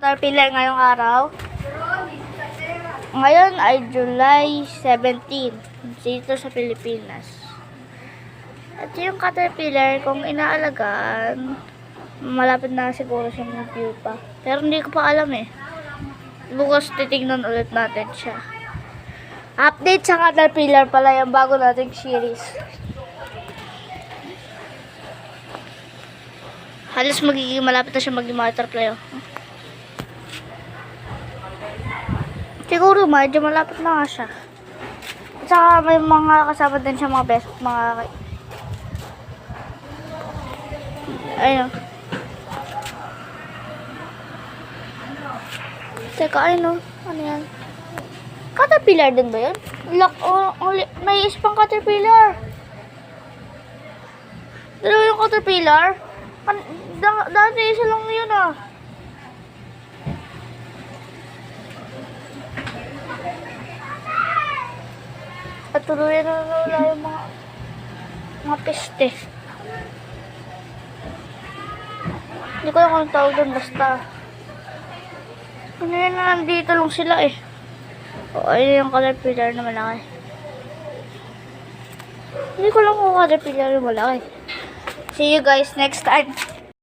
Caterpillar ngayong araw. Ngayon ay July 17 dito sa Pilipinas. At yung caterpillar, kung inaalagaan, malapit na siguro siya mag-pupa. Pero hindi ko pa alam eh. Bukas titignan ulit natin siya. Update sa caterpillar pala yung bago nating series. Halos magiging malapit na siya maging butterfly. Siguro medyo malapit na nga siya. At saka may mga kasama din siya mga best, mga ayun. Teka, ano yan? Caterpillar din ba yun? May isang caterpillar. Dalawa yung caterpillar. Dati isa lang yun ah. At tuloy na wala yung mga peste. Hindi ko lang kung tawag doon, basta ano yun na nandito lang sila eh. O ayun yung caterpillar na malaki. Hindi ko lang kung caterpillar na malaki. See you guys next time.